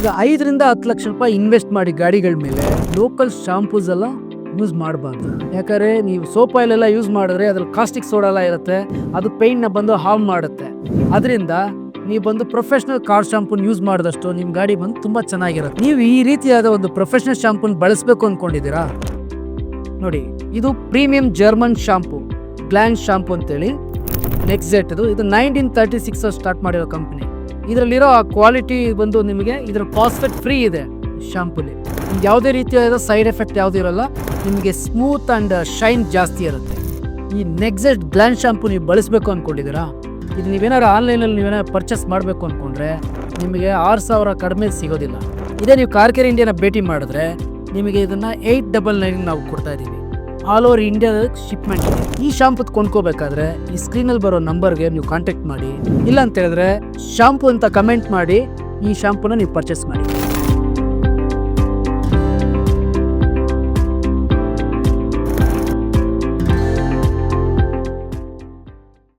ಈಗ 5ರಿಂದ 10 ಲಕ್ಷ ರೂಪಾಯಿ ಇನ್ವೆಸ್ಟ್ ಮಾಡಿ ಗಾಡಿಗಳ ಮೇಲೆ ಲೋಕಲ್ ಶಾಂಪೂಸ್ ಎಲ್ಲ ಯೂಸ್ ಮಾಡಬಾರ್ದು. ಯಾಕಂದರೆ ನೀವು ಸೋಪ್ ಆಯಿಲ್ ಎಲ್ಲ ಯೂಸ್ ಮಾಡಿದ್ರೆ ಅದ್ರಲ್ಲಿ ಕಾಸ್ಟಿಕ್ ಸೋಡಾ ಎಲ್ಲ ಇರುತ್ತೆ, ಅದು ಪೇಂಟ್ನ ಬಂದು ಹಾರ್ಮ್ ಮಾಡುತ್ತೆ. ಅದರಿಂದ ನೀವು ಬಂದು ಪ್ರೊಫೆಷ್ನಲ್ ಕಾರ್ ಶಾಂಪೂನ್ ಯೂಸ್ ಮಾಡಿದಷ್ಟು ನಿಮ್ಮ ಗಾಡಿ ಬಂದು ತುಂಬ ಚೆನ್ನಾಗಿರುತ್ತೆ. ನೀವು ಈ ರೀತಿಯಾದ ಒಂದು ಪ್ರೊಫೆಷ್ನಲ್ ಶಾಂಪೂನ್ ಬಳಸಬೇಕು ಅಂದ್ಕೊಂಡಿದ್ದೀರಾ? ನೋಡಿ, ಇದು premium German shampoo, glance shampoo ಅಂತೇಳಿ ನೆಕ್ಸೆಟ್. ಇದು 1936 ಸ್ಟಾರ್ಟ್ ಮಾಡಿರೋ ಕಂಪನಿ. ಇದರಲ್ಲಿರೋ ಆ ಕ್ವಾಲಿಟಿ ಬಂದು ನಿಮಗೆ ಇದರ ಫಾಸ್ಫೇಟ್ ಫ್ರೀ ಇದೆ ಶಾಂಪೂಲಿ. ಯಾವುದೇ ರೀತಿಯಾದ ಸೈಡ್ ಎಫೆಕ್ಟ್ ಯಾವುದೂ ಇರೋಲ್ಲ, ನಿಮಗೆ ಸ್ಮೂತ್ ಆ್ಯಂಡ್ ಶೈನ್ ಜಾಸ್ತಿ ಇರುತ್ತೆ. ಈ ನೆಕ್ಸೆಟ್ ಗ್ಲ್ಯಾನ್ಸ್ ಶಾಂಪೂ ನೀವು ಬಳಸಬೇಕು ಅಂದ್ಕೊಂಡಿದ್ದೀರಾ? ಇದು ನೀವೇನಾದ್ರು ಆನ್ಲೈನಲ್ಲಿ ನೀವೇನಾದ್ರು ಪರ್ಚೇಸ್ ಮಾಡಬೇಕು ಅಂದ್ಕೊಂಡ್ರೆ ನಿಮಗೆ 6,000 ಕಡಿಮೆ ಸಿಗೋದಿಲ್ಲ. ಇದೇ ನೀವು ಕಾರ್ ಕೇರ್ ಇಂಡಿಯಾನ ಭೇಟಿ ಮಾಡಿದ್ರೆ ನಿಮಗೆ ಇದನ್ನು 899 ನಾವು ಕೊಡ್ತಾ ಇದ್ದೀವಿ. ಆಲ್ ಓವರ್ ಇಂಡಿಯಾದ ಶಿಪ್ಮೆಂಟ್ ಇದೆ. ಈ ಶಾಂಪೂ ಕೊಂಡ್ಕೋಬೇಕಾದ್ರೆ ಈ ಸ್ಕ್ರೀನಲ್ಲಿ ಬರೋ ನಂಬರ್ಗೆ ನೀವು ಕಾಂಟ್ಯಾಕ್ಟ್ ಮಾಡಿ. ಇಲ್ಲ ಅಂತ ಹೇಳಿದ್ರೆ ಶಾಂಪೂ ಅಂತ ಕಮೆಂಟ್ ಮಾಡಿ ಈ ಶಾಂಪೂನ ನೀವು ಪರ್ಚೇಸ್ ಮಾಡಿ.